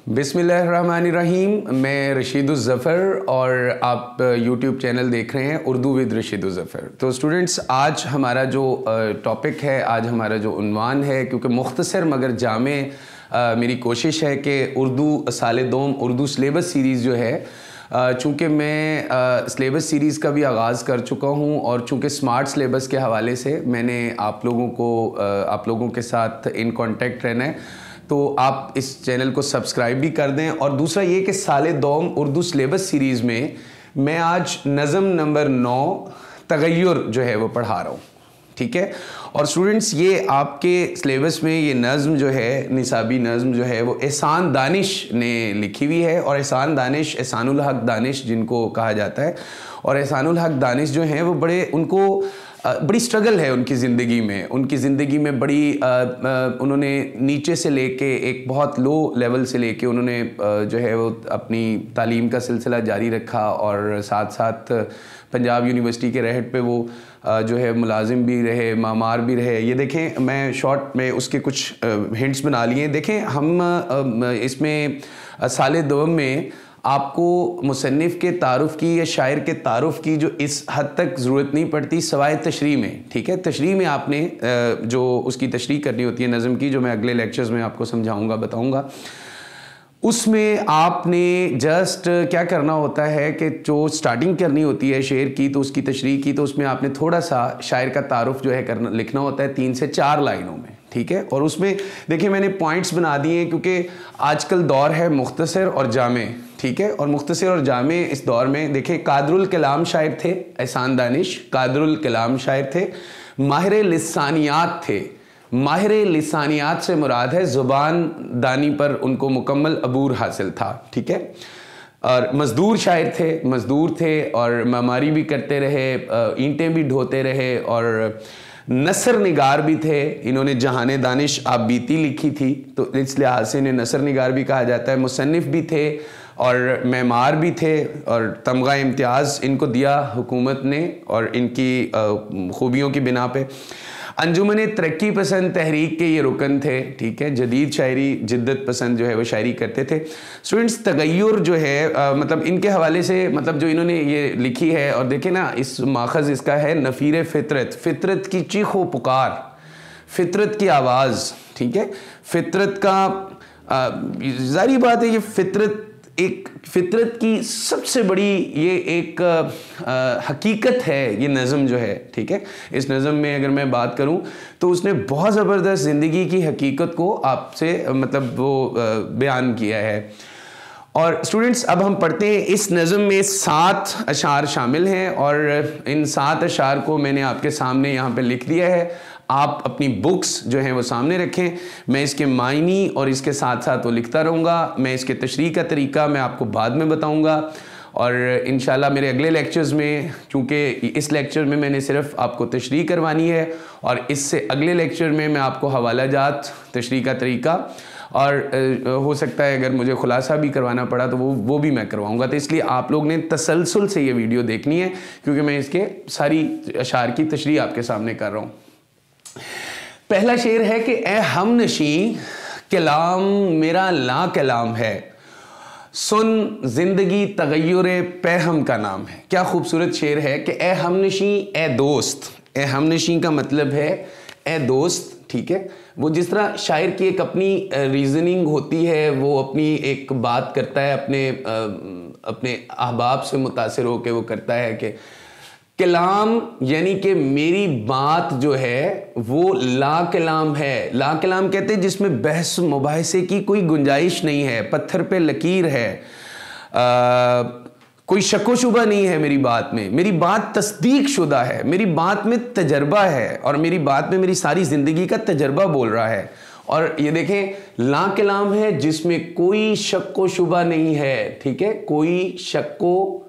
बिस्मिल्लाहिर्रहमानिर्रहीम। मैं रशीदुल ज़फ़र और आप YouTube चैनल देख रहे हैं उर्दू विद रशीदुल ज़फ़र। तो स्टूडेंट्स, आज हमारा जो टॉपिक है, आज हमारा जो उन्वान है, क्योंकि मुख्तसर मगर जामे मेरी कोशिश है कि उर्दू साल दोम उर्दू सिलेबस सीरीज़ जो है, चूँकि मैं सिलेबस सीरीज़ का भी आगाज़ कर चुका हूँ और चूँकि स्मार्ट सिलेबस के हवाले से मैंने आप लोगों के साथ इन कांटेक्ट रहना है, तो आप इस चैनल को सब्सक्राइब भी कर दें। और दूसरा ये कि साल दोम उर्दू सिलेबस सीरीज़ में मैं आज नज़म नंबर 9 तगय्युर जो है वो पढ़ा रहा हूँ, ठीक है। और स्टूडेंट्स, ये आपके सिलेबस में ये नज़म जो है, निसाबी नज़म जो है, वो एहसान दानिश ने लिखी हुई है। और एहसान दानिश, एहसानुल हक दानिश जिनको कहा जाता है, और एहसानुल हक दानिश जो हैं वो बड़ी स्ट्रगल है उनकी ज़िंदगी में बड़ी उन्होंने नीचे से लेके एक बहुत लो लेवल से लेके उन्होंने जो है वो अपनी तालीम का सिलसिला जारी रखा, और साथ साथ पंजाब यूनिवर्सिटी के रहट पे वो जो है मुलाजिम भी रहे, मामार भी रहे। ये देखें, मैं शॉर्ट में उसके कुछ हिंट्स बना लिए। देखें, हम इसमें साल दोम में आपको मुसन्निफ़ के तारुफ़ की या शायर के तारुफ़ की जो इस हद तक ज़रूरत नहीं पड़ती सवाए तशरीह में, ठीक है। तशरीह में आपने जो उसकी तशरीह करनी होती है नज़म की, जो मैं अगले लेक्चर्स में आपको समझाऊंगा, बताऊंगा, उसमें आपने जस्ट क्या करना होता है कि जो स्टार्टिंग करनी होती है शेर की, तो उसकी तशरीह की, तो उसमें आपने थोड़ा सा शायर का तारुफ़ जो है लिखना होता है 3 से 4 लाइनों में, ठीक है। और उसमें देखिए मैंने पॉइंट्स बना दिए हैं, क्योंकि आजकल दौर है मुख्तसर और जामे, ठीक है। और मुख्तसर और जामे इस दौर में देखिए, कादरुल कलाम शायर थे एहसान दानिश, कादरुल कलाम शायर थे, माहिर लिसानियात थे। माहिर लिसानियात से मुराद है ज़ुबान दानी पर उनको मुकम्मल अबूर हासिल था, ठीक है। और मज़दूर शायर थे, मज़दूर थे और मामारी भी करते रहे, ईंटें भी ढोते रहे, और नसर निगार भी थे। इन्होंने जहाने दानिश आप बीती लिखी थी, तो इस लिहाज से इन्हें नसर निगार भी कहा जाता है। मुसन्निफ़ भी थे और मेमार भी थे, और तमगा इम्तियाज़ इनको दिया हुकूमत ने और इनकी खूबियों की बिना पे। अंजुमन तरक्की पसंद तहरीक के ये रुकन थे, ठीक है। जदीद शायरी, जिद्दत पसंद जो है वो शायरी करते थे। स्टूडेंट्स, तगय्युर जो है मतलब इनके हवाले से, मतलब जो इन्होंने ये लिखी है, और देखें ना, इस माखज़ इसका है नफ़ीर फ़ितरत, फ़ितरत की चीखो पुकार, फ़ितरत की आवाज़, ठीक है। फ़ितरत का ज़ाहिर बात है, ये फ़ितरत की सबसे बड़ी ये एक हकीकत है ये नज़म जो है, ठीक है। इस नज़म में अगर मैं बात करूं तो उसने बहुत ज़बरदस्त ज़िंदगी की हकीकत को आपसे मतलब वो बयान किया है। और स्टूडेंट्स, अब हम पढ़ते हैं। इस नज़म में 7 अशार शामिल हैं, और इन 7 अशार को मैंने आपके सामने यहाँ पे लिख दिया है। आप अपनी बुक्स जो हैं वो सामने रखें। मैं इसके मायनी और इसके साथ साथ वो लिखता रहूँगा। मैं इसके तशरीह का तरीका मैं आपको बाद में बताऊँगा, और इंशाल्लाह मेरे अगले लेक्चर्स में, चूँकि इस लेक्चर में मैंने सिर्फ आपको तशरीह करवानी है, और इससे अगले लेक्चर में मैं आपको हवाला जात, तशरीह का तरीका, और हो सकता है अगर मुझे खुलासा भी करवाना पड़ा तो वो भी मैं करवाऊँगा। तो इसलिए आप लोग ने तसलसल से ये वीडियो देखनी है, क्योंकि मैं इसके सारी अशार की तशरीह आपके सामने कर रहा हूँ। पहला शेर है कि ए हमनशी कलाम मेरा ला कलाम है, सुन जिंदगी तगय्युरे पैहम का नाम है। क्या खूबसूरत शेर है कि ए हमनशी, ए दोस्त। ए हमनशी का मतलब है ए दोस्त, ठीक है। वो जिस तरह शायर की एक अपनी रीजनिंग होती है, वो अपनी एक बात करता है, अपने अहबाब से मुतासिर होकर वो करता है कि कलाम यानी कि मेरी बात जो है वो ला कलाम है। ला कलाम कहते हैं जिसमें बहस मुबाहिसे की कोई गुंजाइश नहीं है, पत्थर पे लकीर है, कोई शक व शुबा नहीं है मेरी बात में। मेरी बात तस्दीक शुदा है, मेरी बात में तजर्बा है, और मेरी बात में मेरी सारी ज़िंदगी का तजर्बा बोल रहा है। और ये देखें, ला कलाम है जिसमें कोई शक व शुबा नहीं है, ठीक है, कोई शक व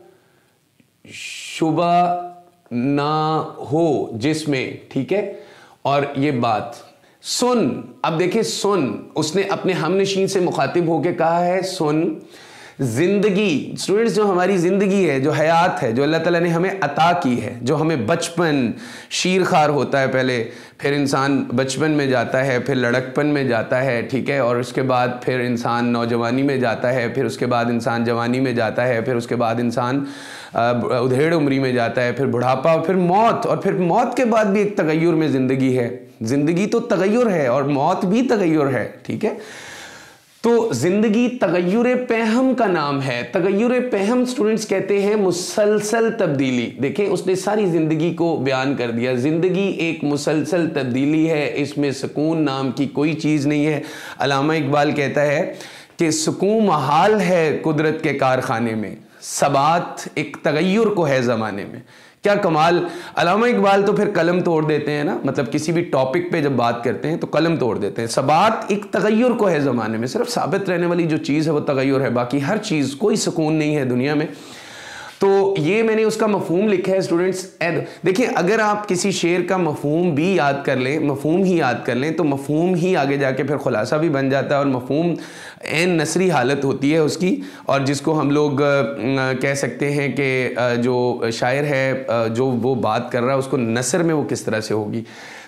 शुबा ना हो जिसमें, ठीक है। और ये बात सुन, अब देखिए सुन, उसने अपने हमनशीन से मुखातिब होकर कहा है सुन, जिंदगी स्टूडेंट्स, जो हमारी ज़िंदगी है, जो हयात है, जो अल्लाह ताला ने हमें अता की है, जो हमें बचपन, शीरखार होता है पहले, फिर इंसान बचपन में जाता है, फिर लड़कपन में जाता है, ठीक है, और उसके बाद फिर इंसान नौजवानी में जाता है, फिर उसके बाद इंसान जवानी में जाता है, फिर उसके बाद इंसान उधेड़ उम्री में जाता है, फिर बुढ़ापा, फिर मौत, और फिर मौत के बाद भी एक तगय्युर में ज़िंदगी है। ज़िंदगी तो तगय्युर है और मौत भी तगय्युर है, ठीक है। तो जिंदगी तगय्युर पहम का नाम है। तगय्युर पहम स्टूडेंट्स कहते हैं मुसलसल तब्दीली। देखिए उसने सारी जिंदगी को बयान कर दिया। जिंदगी एक मुसलसल तब्दीली है, इसमें सुकून नाम की कोई चीज़ नहीं है। अल्लामा इकबाल कहता है कि सुकून महाल है कुदरत के कारखाने में, सबात एक तगय्युर को है ज़माने में। क्या कमाल। अल्लामा इकबाल तो फिर कलम तोड़ देते हैं ना, मतलब किसी भी टॉपिक पे जब बात करते हैं तो कलम तोड़ देते हैं। सबात एक तगय्युर को है ज़माने में, सिर्फ साबित रहने वाली जो चीज़ है वो तगय्युर है, बाकी हर चीज़, कोई सुकून नहीं है दुनिया में। तो ये मैंने उसका मफहूम लिखा है स्टूडेंट्स। देखिए अगर आप किसी शेर का मफहूम भी याद कर लें, मफहूम ही याद कर लें, तो मफहूम ही आगे जाके फिर खुलासा भी बन जाता है, और मफहूम एन नसरी हालत होती है उसकी, और जिसको हम लोग कह सकते हैं कि जो शायर है जो वो बात कर रहा है उसको नसर में वो किस तरह से होगी।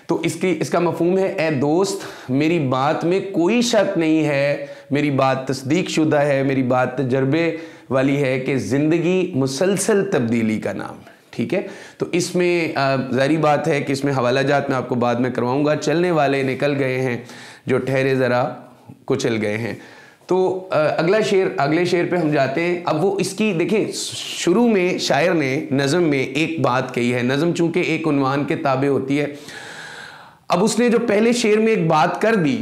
तो इसका मफहूम है, ए दोस्त मेरी बात में कोई शक नहीं है, मेरी बात तस्दीक शुदा है, मेरी बात तजर्बे वाली है कि ज़िंदगी मुसलसल तब्दीली का नाम, ठीक है। तो इसमें ज़ाहिर बात है कि इसमें हवालाजात मैं आपको बाद में करवाऊंगा। चलने वाले निकल गए हैं, जो ठहरे ज़रा कुचल गए हैं। तो अगले शेर पे हम जाते हैं। अब वो इसकी देखें, शुरू में शायर ने नज़म में एक बात कही है। नज़म चूँकि एक उन्वान के ताबे होती है, अब उसने जो पहले शेर में एक बात कर दी,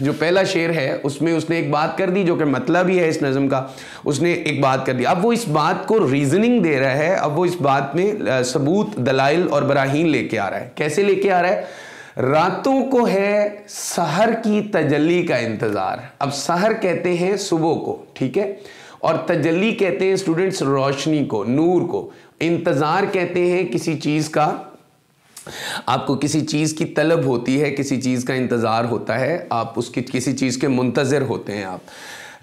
जो पहला शेर है उसमें उसने एक बात कर दी जो कि मतलब ही है इस नज़म का, उसने एक बात कर दी। अब वो इस बात को रीजनिंग दे रहा है, अब वो इस बात में सबूत, दलाइल और बराहीन लेके आ रहा है। कैसे लेके आ रहा है? रातों को है सहर की तजल्ली का इंतज़ार। अब सहर कहते हैं सुबह को, ठीक है, और तजल्ली कहते हैं स्टूडेंट्स रोशनी को, नूर को। इंतज़ार कहते हैं किसी चीज़ का, आपको किसी चीज़ की तलब होती है, किसी चीज़ का इंतज़ार होता है, आप उसकी किसी चीज़ के मुंतज़िर होते हैं। आप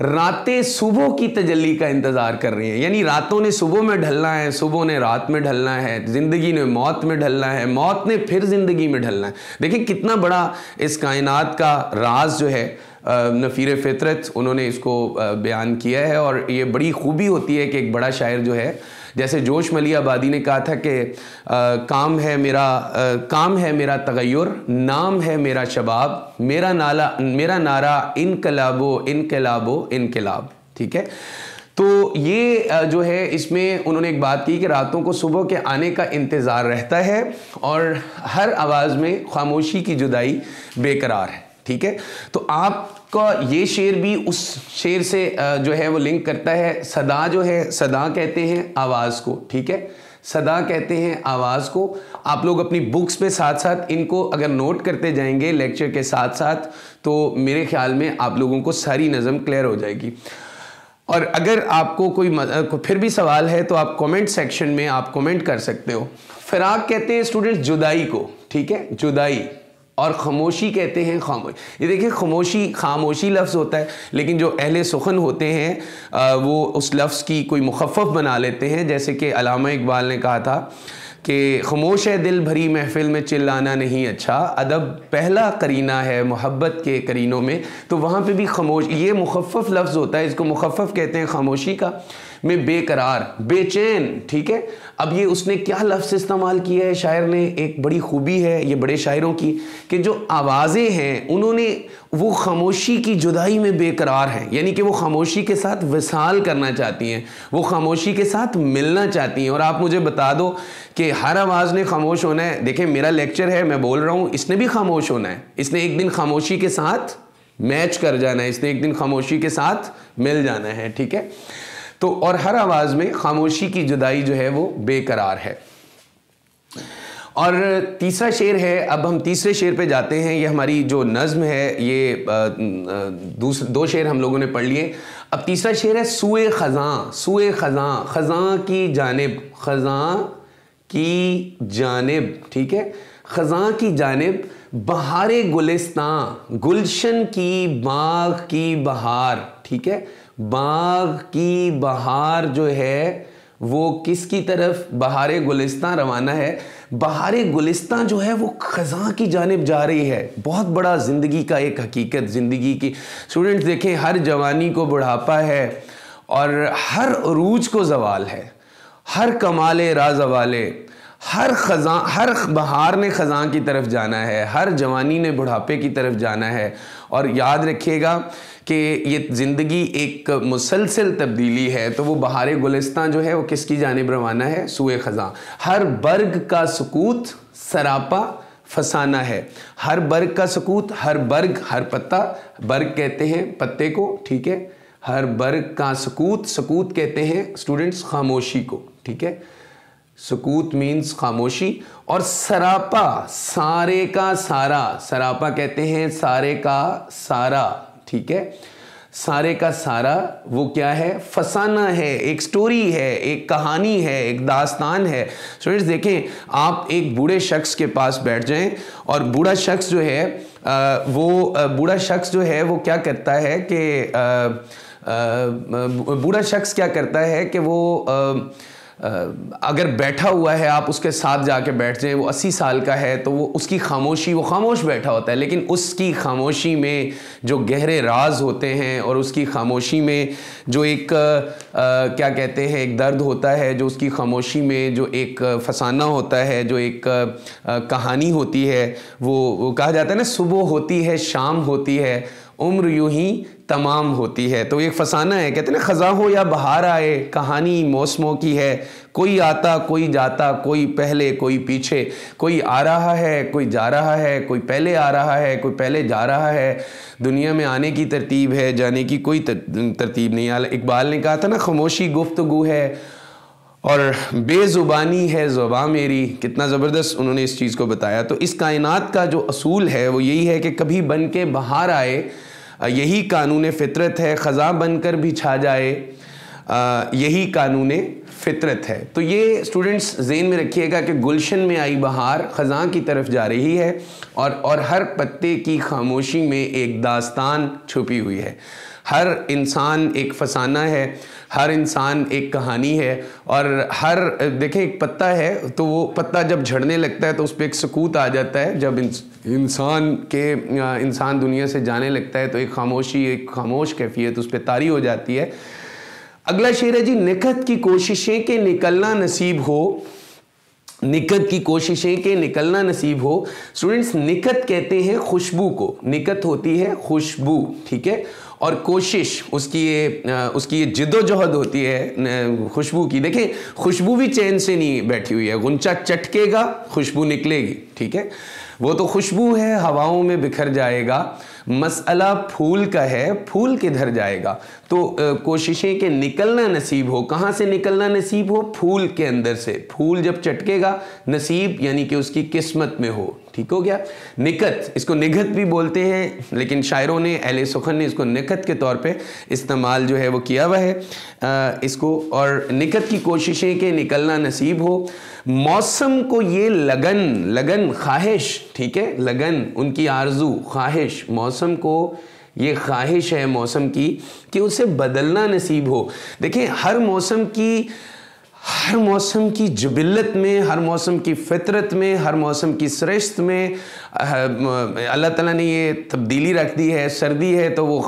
रातें सुबह की तजल्ली का इंतज़ार कर रही हैं, यानी रातों ने सुबह में ढलना है, सुबह ने रात में ढलना है, ज़िंदगी ने मौत में ढलना है, मौत ने फिर ज़िंदगी में ढलना है। देखिए कितना बड़ा इस कायनात का राज जो है नफ़ीर फ़ितरत उन्होंने इसको बयान किया है। और ये बड़ी खूबी होती है कि एक बड़ा शायर जो है, जैसे जोश मलिया आबादी ने कहा था कि काम है मेरा तगय्युर, नाम है मेरा शबाब, मेरा नारा इनकलाबो इनकलाबो इनकलाब, ठीक है। तो ये जो है इसमें उन्होंने एक बात की कि रातों को सुबह के आने का इंतज़ार रहता है और हर आवाज़ में खामोशी की जुदाई बेकरार है, ठीक है। तो आपका ये शेर भी उस शेर से जो है वो लिंक करता है। सदा जो है, सदा कहते हैं आवाज़ को, ठीक है, सदा कहते हैं आवाज़ को। आप लोग अपनी बुक्स में साथ साथ इनको अगर नोट करते जाएंगे लेक्चर के साथ साथ, तो मेरे ख्याल में आप लोगों को सारी नज़म क्लियर हो जाएगी। और अगर आपको कोई फिर भी सवाल है तो आप कमेंट सेक्शन में आप कमेंट कर सकते हो। फिराक कहते हैं स्टूडेंट्स जुदाई को, ठीक है, जुदाई। और खामोशी कहते हैं खामोश। ये देखिए खामोशी लफ्ज़ होता है, लेकिन जो अहले सुखन होते हैं वो उस लफ्ज़ की कोई मुखफ़फ़ बना लेते हैं। जैसे कि अल्लामा इकबाल ने कहा था कि खामोश है दिल भरी महफिल में चिल्लाना नहीं अच्छा, अदब पहला करीना है मोहब्बत के करीनों में। तो वहाँ पे भी खामोश, ये मुखफ़फ़ लफ्ज़ होता है, इसको मुखफ़फ़ कहते हैं खामोशी का, में बेकरार, बेचैन, ठीक है। अब ये उसने क्या लफ्ज़ इस्तेमाल किया है शायर ने, एक बड़ी खूबी है ये बड़े शायरों की कि जो आवाज़ें हैं उन्होंने वो खामोशी की जुदाई में बेकरार हैं, यानी कि वो खामोशी के साथ विसाल करना चाहती हैं, वो खामोशी के साथ मिलना चाहती हैं। और आप मुझे बता दो कि हर आवाज़ ने खामोश होना है। देखें मेरा लेक्चर है, मैं बोल रहा हूँ, इसने भी खामोश होना है, इसने एक दिन खामोशी के साथ मैच कर जाना है, इसने एक दिन खामोशी के साथ मिल जाना है, ठीक है। तो और हर आवाज़ में खामोशी की जुदाई जो है वो बेकरार है। और तीसरा शेर है, अब हम तीसरे शेर पे जाते हैं। ये हमारी जो नज़्म है, ये दो शेर हम लोगों ने पढ़ लिए। अब तीसरा शेर है सूए ख़ज़ां, सूए ख़ज़ां, ख़ज़ां की जानिब, ख़ज़ां की जानिब, ठीक है, ख़ज़ां की जानिब, बहारे गुलिस्तां, गुलशन की बाग की बहार, ठीक है, बाग की बहार जो है वो किसकी तरफ, बहारे गुलिस्तां रवाना है। बहारे गुलिस्तां जो है वो ख़ज़ां की जानिब जा रही है। बहुत बड़ा ज़िंदगी का एक हकीकत, ज़िंदगी की। स्टूडेंट्स देखें, हर जवानी को बुढ़ापा है और हर अरूज को ज़वाल है, हर कमाले राज़वाले, हर बहार ने ख़ज़ां की तरफ जाना है, हर जवानी ने बुढ़ापे की तरफ जाना है। और याद रखिएगा कि ये ज़िंदगी एक मुसलसल तब्दीली है। तो वो बहारे गुलिस्तां जो है वो किसकी जानिब रवाना है, सूए ख़ज़ां। हर बर्ग का सुकूत सरापा फसाना है। हर बर्ग का सुकूत, हर बर्ग, हर पत्ता, बर्ग कहते हैं पत्ते को, ठीक है। हर बर्ग का सुकूत, सुकूत कहते हैं स्टूडेंट्स खामोशी को, ठीक है। सुकूत मीन्स खामोशी। और सरापा, सारे का सारा, सरापा कहते हैं सारे का सारा, ठीक है। सारे का सारा वो क्या है, फसाना है, एक स्टोरी है, एक कहानी है, एक दास्तान है। स्टूडेंट्स देखें, आप एक बूढ़े शख्स के पास बैठ जाएं और बूढ़ा शख्स जो है बूढ़ा शख्स जो है वो क्या करता है कि बूढ़ा शख्स क्या करता है कि वो अगर बैठा हुआ है, आप उसके साथ जाके बैठ जाएं, वो 80 साल का है तो वो उसकी खामोशी, वो खामोश बैठा होता है, लेकिन उसकी खामोशी में जो गहरे राज होते हैं और उसकी खामोशी में जो एक क्या कहते हैं, एक दर्द होता है, जो उसकी खामोशी में जो एक फसाना होता है, जो एक कहानी होती है, वो कहा जाता है ना, सुबह होती है शाम होती है, उम्र यूं ही तमाम होती है। तो एक फसाना है, कहते हैं ना, ख़ज़ा हो या बहार आए, कहानी मौसमों की है। कोई आता कोई जाता, कोई पहले कोई पीछे, कोई आ रहा है कोई जा रहा है, कोई पहले आ रहा है कोई पहले जा रहा है। दुनिया में आने की तरतीब है, जाने की कोई तरतीब नहीं। इकबाल ने कहा था ना, खामोशी गुफ्तगू है और बेज़ुबानी है ज़ुबां मेरी। कितना ज़बरदस्त उन्होंने इस चीज़ को बताया। तो इस कायनात का जो असूल है वो यही है कि कभी बन के बाहर आए, यही कानून फितरत है। ख़ज़ा बनकर भी छा जाए, यही कानून फितरत है। तो ये स्टूडेंट्स ज़हन में रखिएगा कि गुलशन में आई बहार ख़ज़ा की तरफ जा रही है और हर पत्ते की खामोशी में एक दास्तान छुपी हुई है। हर इंसान एक फसाना है, हर इंसान एक कहानी है। और हर देखें, एक पत्ता है तो वो पत्ता जब झड़ने लगता है तो उस पर एक सुकूत आ जाता है। जब इंसान दुनिया से जाने लगता है तो एक खामोशी, एक खामोश कैफियत उस पर तारी हो जाती है। अगला शेर है जी, निकत की कोशिशें के निकलना नसीब हो, निकत की कोशिशें के निकलना नसीब हो। स्टूडेंट्स, निकत कहते हैं खुशबू को, निकत होती है खुशबू, ठीक है। और कोशिश उसकी ये जिद्दोजहद होती है खुशबू की। देखें, खुशबू भी चैन से नहीं बैठी हुई है। गुंचा चटकेगा, खुशबू निकलेगी, ठीक है। वो तो खुशबू है, हवाओं में बिखर जाएगा। मसला फूल का है, फूल किधर जाएगा। तो कोशिशें के निकलना नसीब हो। कहाँ से निकलना नसीब हो? फूल के अंदर से। फूल जब चटकेगा, नसीब यानी कि उसकी किस्मत में हो, ठीक हो गया। निकत, इसको निगत भी बोलते हैं, लेकिन शायरों ने, अहले सुखन ने इसको निकत के तौर पे इस्तेमाल जो है वो किया हुआ है इसको। और निकत की कोशिशें के निकलना नसीब हो। मौसम को ये लगन ख्वाहिश, ठीक है, लगन उनकी आरजू, ख्वाहिश, मौसम को ये ख्वाहिश है मौसम की कि उसे बदलना नसीब हो। देखिए, हर मौसम की जिबिल्लत में, हर मौसम की फितरत में, हर मौसम की सृष्ट में अल्लाह ताला ने ये तब्दीली रख दी है। सर्दी है तो वो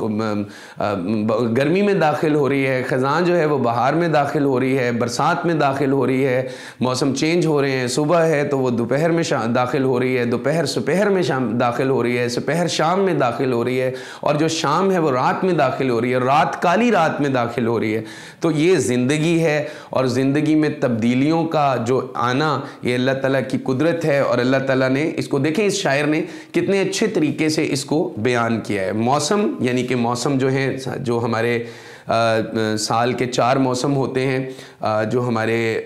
गर्मी में दाखिल हो रही है, ख़ज़ां जो है वो बहार में दाखिल हो रही है, बरसात में दाखिल हो रही है, मौसम चेंज हो रहे हैं। सुबह है तो वो दोपहर में दाखिल हो रही है, दोपहर सुपहर में दाखिल हो रही है, सुपहर शाम में दाखिल हो रही है, और जो शाम है वो रात में दाखिल हो रही है, रात काली रात में दाखिल हो रही है। तो ये ज़िंदगी है, और ज़िंदगी में तब्दीलियों का जो आना, ये अल्लाह ताला की कुदरत है। और अल्लाह ताला ने इसको, देखें इस शायर ने कितने अच्छे तरीके से इसको बयान किया है। मौसम यानी कि मौसम जो हैं, जो हमारे साल के 4 मौसम होते हैं, जो हमारे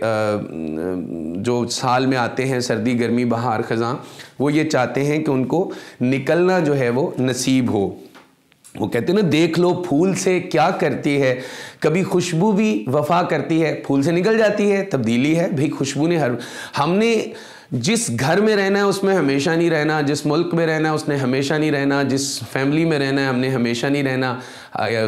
जो साल में आते हैं, सर्दी, गर्मी, बहार, ख़ज़ां, वो ये चाहते हैं कि उनको निकलना जो है वो नसीब हो। वो कहते हैं ना, देख लो फूल से क्या करती है, कभी खुशबू भी वफा करती है, फूल से निकल जाती है, तब्दीली है भाई। खुशबू ने हमने जिस घर में रहना है उसमें हमेशा नहीं रहना, जिस मुल्क में रहना है उसने हमेशा नहीं रहना, जिस फैमिली में रहना है हमने हमेशा नहीं रहना।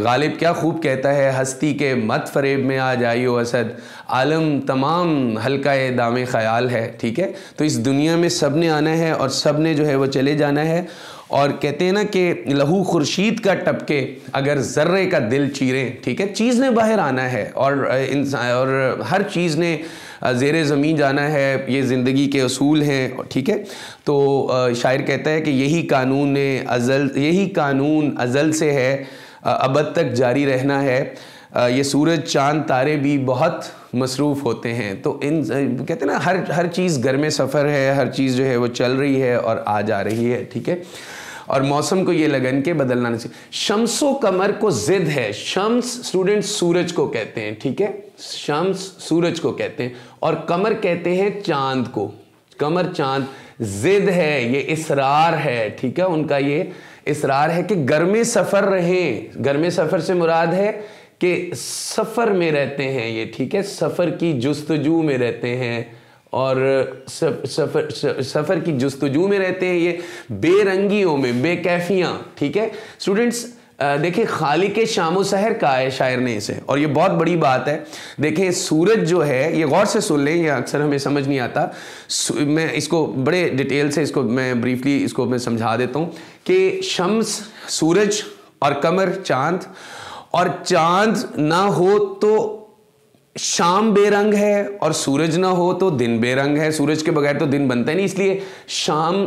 गालिब क्या खूब कहता है, हस्ती के मत फरेब में आ जाइयो असद, आलम तमाम हल्का दामे ख्याल है। ठीक है, तो इस दुनिया में सब ने आना है और सब ने जो है वो चले जाना है। और कहते हैं ना कि लहू खुर्शीद का टपके अगर ज़र्रे का दिल चीरें, ठीक है, चीज़ ने बाहर आना है और इंसान और हर चीज़ ने ज़ेरे ज़मीन जाना है, ये ज़िंदगी के असूल हैं। ठीक है, तो शायर कहता है कि यही कानून अज़ल से है, अबद तक जारी रहना है। ये सूरज चांद तारे भी बहुत मसरूफ़ होते हैं। तो इन कहते हैं ना हर चीज़ घर में सफ़र है, हर चीज़ जो है वो चल रही है और आ जा रही है। ठीक है, और मौसम को ये लगन के बदलना नहीं। शम्सो कमर को ज़िद है, शम्स स्टूडेंट सूरज को कहते हैं। ठीक है, शम्स सूरज को कहते हैं और कमर कहते हैं चांद को। कमर चांद, ज़िद है ये इसरार है। ठीक है, उनका ये इसरार है कि घर में सफ़र रहें। घर में सफ़र से मुराद है कि सफ़र में रहते हैं ये। ठीक है, सफ़र की जुस्तजू में रहते हैं और सफ़र की जुस्तजू में रहते हैं ये, बेरंगियों में, बेकैफियाँ। ठीक है स्टूडेंट्स, देखिए खालिक शामो सहर कहा है शायर ने इसे, और ये बहुत बड़ी बात है। देखिए सूरज जो है, ये गौर से सुन लें, ये अक्सर हमें समझ नहीं आता। मैं इसको बड़े डिटेल से इसको मैं ब्रीफली इसको मैं समझा देता हूँ कि शम्स सूरज और कमर चांद, और चांद ना हो तो शाम बेरंग है और सूरज ना हो तो दिन बेरंग है। सूरज के बगैर तो दिन बनता ही नहीं, इसलिए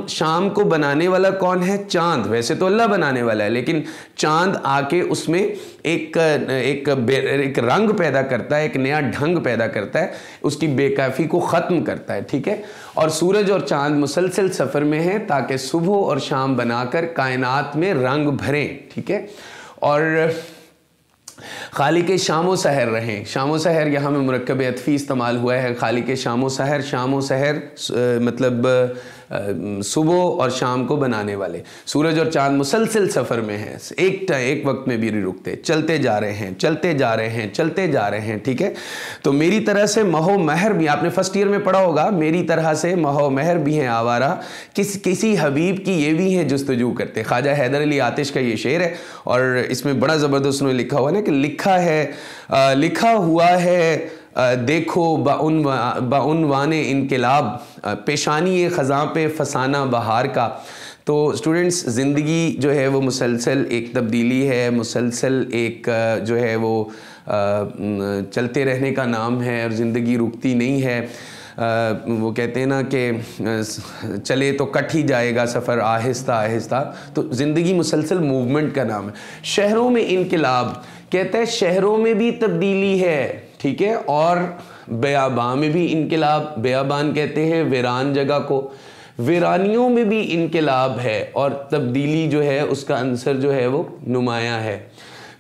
शाम को बनाने वाला कौन है? चांद। वैसे तो अल्लाह बनाने वाला है, लेकिन चांद आके उसमें एक रंग पैदा करता है, एक नया ढंग पैदा करता है, उसकी बेकाफी को ख़त्म करता है। ठीक है, और सूरज और चांद मुसलसल सफ़र में हैं ताकि सुबह और शाम बनाकर कायनात में रंग भरें। ठीक है, और खालिक शामो सहर रहें। शामो सहर यहाँ में मुरक्कब अतफ़ी इस्तेमाल हुआ है। खालिक शामो सहर, शामो सहर मतलब सुबह और शाम को बनाने वाले। सूरज और चांद मुसलसल सफ़र में हैं, एक वक्त में भी नहीं रुकते, चलते जा रहे हैं, चलते जा रहे हैं, चलते जा रहे हैं। ठीक है, तो मेरी तरह से महो महर भी, आपने फर्स्ट ईयर में पढ़ा होगा, मेरी तरह से महो महर भी हैं आवारा, किसी हबीब की ये भी हैं जुस्तजू करते। ख्वाजा हैदर अली आतिश का ये शेर है और इसमें बड़ा ज़बरदस्त उन्होंने लिखा हुआ है ना कि लिखा हुआ है देखो बाउनवाने इनकलाब, पेशानी ये ख़ज़ां पे फसाना बहार का। तो स्टूडेंट्स, ज़िंदगी जो है वो मुसलसल एक तब्दीली है, मुसलसल एक जो है वो चलते रहने का नाम है और ज़िंदगी रुकती नहीं है। वो कहते हैं ना कि चले तो कट ही जाएगा सफ़र आहिस्ता आहिस्ता। तो ज़िंदगी मुसलसल मूवमेंट का नाम है। शहरों में इनकलाब, कहता है शहरों में भी तब्दीली है। ठीक है, और बेआबान में भी इनकलाब, बेआबान कहते हैं वीरान जगह को, वीरानियों में भी इनकलाब है और तब्दीली जो है उसका अंसर जो है वो नुमाया है।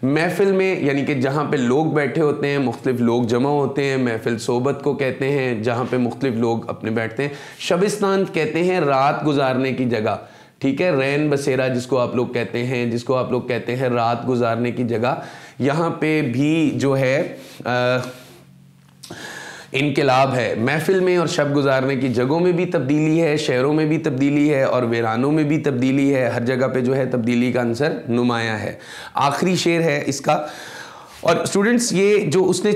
महफिल में, यानी कि जहाँ पे लोग बैठे होते हैं, मुख्तलिफ लोग जमा होते हैं, महफिल सोबत को कहते हैं, जहाँ पे मुख्तलिफ लोग अपने बैठते हैं। शबिस्तान कहते हैं रात गुजारने की जगह। ठीक है, रैन बसेरा जिसको आप लोग कहते हैं रात गुजारने की जगह। यहाँ पे भी जो है इनकलाब है। महफिल में और शब गुजारने की जगहों में भी तब्दीली है, शहरों में भी तब्दीली है और वीरानों में भी तब्दीली है। हर जगह पे जो है तब्दीली का अंसर नुमाया है। आखिरी शेर है इसका। और स्टूडेंट्स, ये जो उसने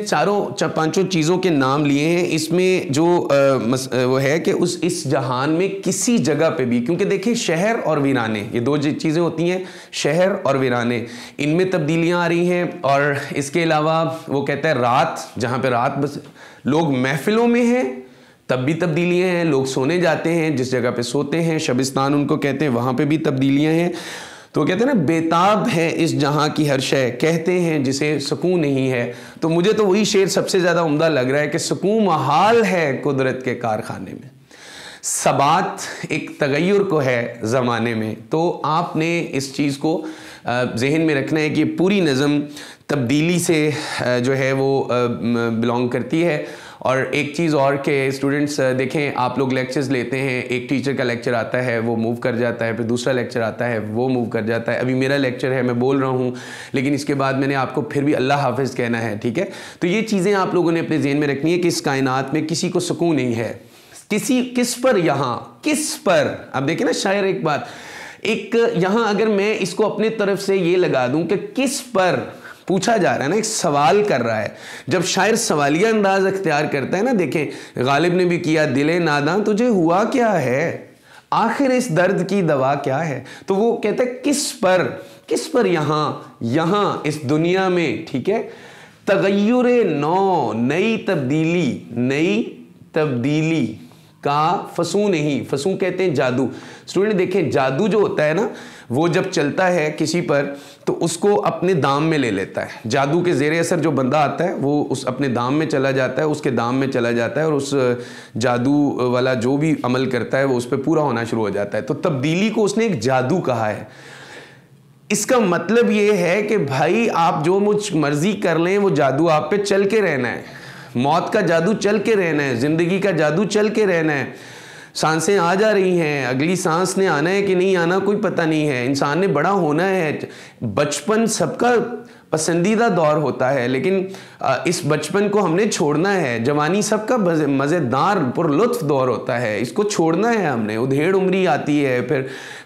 पांचों चीज़ों के नाम लिए हैं, इसमें जो वो है कि इस जहान में किसी जगह पे भी, क्योंकि देखिए शहर और वीराने ये दो चीज़ें होती हैं, शहर और वीराने, इनमें तब्दीलियाँ आ रही हैं। और इसके अलावा वो कहता है रात, जहाँ पे रात बस लोग महफिलों में हैं तब भी तब्दीलियाँ हैं, लोग सोने जाते हैं जिस जगह पे सोते हैं, शबिस्तान उनको कहते हैं, वहाँ पे भी तब्दीलियाँ हैं। तो कहते हैं ना बेताब है इस जहां की हर शय, कहते हैं जिसे सुकून नहीं है। तो मुझे तो वही शेर सबसे ज़्यादा उम्दा लग रहा है कि सुकून महाल है कुदरत के कारखाने में, सबात एक तगय्युर को है ज़माने में। तो आपने इस चीज़ को जहन में रखना है कि पूरी नज़म तब्दीली से जो है वो बिलोंग करती है। और एक चीज़ और के स्टूडेंट्स देखें, आप लोग लेक्चर्स लेते हैं, एक टीचर का लेक्चर आता है वो मूव कर जाता है, फिर दूसरा लेक्चर आता है वो मूव कर जाता है। अभी मेरा लेक्चर है, मैं बोल रहा हूँ, लेकिन इसके बाद मैंने आपको फिर भी अल्लाह हाफिज़ कहना है। ठीक है, तो ये चीज़ें आप लोगों ने अपने ज़हन में रखनी है कि इस कायनात में किसी को सुकून नहीं है, किस पर, यहां किस पर। अब देखिए ना शायर एक बात, एक यहां अगर मैं इसको अपने तरफ से ये लगा दूं कि किस पर पूछा जा रहा है ना, एक सवाल कर रहा है। जब शायर सवालिया अंदाज अख्तियार करता है ना, देखें गालिब ने भी किया, दिले नादां तुझे हुआ क्या है, आखिर इस दर्द की दवा क्या है। तो वो कहता है किस पर यहां इस दुनिया में, ठीक है, तगय्युरे नौ, नई तब्दीली का फसू नहीं, फसू कहते हैं जादू। स्टूडेंट देखें, जादू जो होता है ना, वो जब चलता है किसी पर तो उसको अपने दाम में ले लेता है। जादू के ज़ेरे असर जो बंदा आता है वो उस अपने दाम में चला जाता है, उसके दाम में चला जाता है, और उस जादू वाला जो भी अमल करता है वो उस पर पूरा होना शुरू हो जाता है। तो तब्दीली को उसने एक जादू कहा है। इसका मतलब ये है कि भाई आप जो मुझ मर्जी कर लें, वो जादू आप पे चल के रहना है। मौत का जादू चल के रहना है, ज़िंदगी का जादू चल के रहना है। सांसें आ जा रही हैं, अगली सांस ने आना है कि नहीं आना कोई पता नहीं है। इंसान ने बड़ा होना है। बचपन सबका पसंदीदा दौर होता है, लेकिन इस बचपन को हमने छोड़ना है। जवानी सबका मज़ेदार पुरलुत्फ दौर होता है, इसको छोड़ना है हमने। उधेड़ उम्री आती है,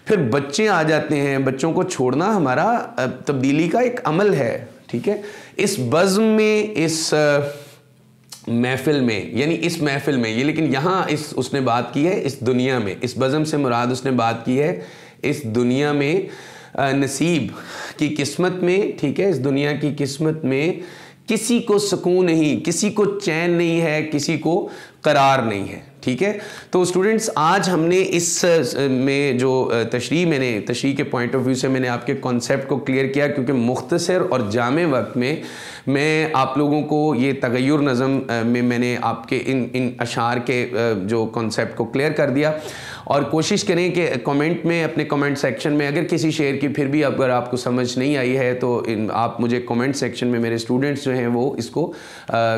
फिर बच्चे आ जाते हैं। बच्चों को छोड़ना हमारा तब्दीली का एक अमल है, ठीक है। इस बज़्म में, इस महफिल में, यानी इस महफिल में ये, लेकिन यहाँ उसने बात की है इस दुनिया में। इस बज़्म से मुराद उसने बात की है इस दुनिया में, नसीब की किस्मत में, ठीक है। इस दुनिया की किस्मत में किसी को सुकून नहीं, किसी को चैन नहीं है, किसी को करार नहीं है, ठीक है। तो स्टूडेंट्स, आज हमने इस में जो तशरीह के पॉइंट ऑफ व्यू से मैंने आपके कॉन्सेप्ट को क्लियर किया, क्योंकि मुख्तसर और जामे वक्त में मैं आप लोगों को ये तगय्युर नज़म में मैंने आपके इन अशार के जो कॉन्सेप्ट को क्लियर कर दिया। और कोशिश करें कि कमेंट में, अपने कमेंट सेक्शन में, अगर किसी शेर की फिर भी अगर आपको समझ नहीं आई है तो आप मुझे कमेंट सेक्शन में, मेरे स्टूडेंट्स जो हैं वो इसको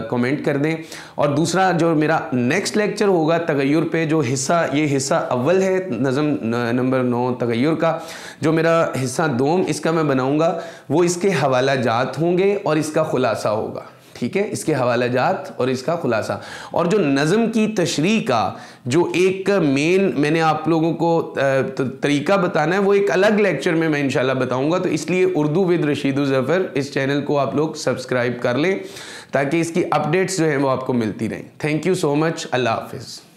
कमेंट कर दें। और दूसरा जो मेरा नेक्स्ट लेक्चर होगा तगय्युर पे, जो ये हिस्सा अव्वल है नज़म नंबर 9 तगय्युर का, जो मेरा हिस्सा दोम इसका मैं बनाऊँगा, वो इसके हवाला जात होंगे और इसका खुलासा होगा, ठीक है। इसके हवाला जात और इसका खुलासा। और जो नज़म की तशरीह का जो एक मेन मैंने आप लोगों को तरीका बताना है, वो एक अलग लेक्चर में मैं इंशाल्लाह बताऊंगा। तो इसलिए उर्दू विद रशीद ज़फ़र इस चैनल को आप लोग सब्सक्राइब कर लें, ताकि इसकी अपडेट्स जो हैं वो आपको मिलती रहें। Thank you so much. अल्लाह हाफ़िज़।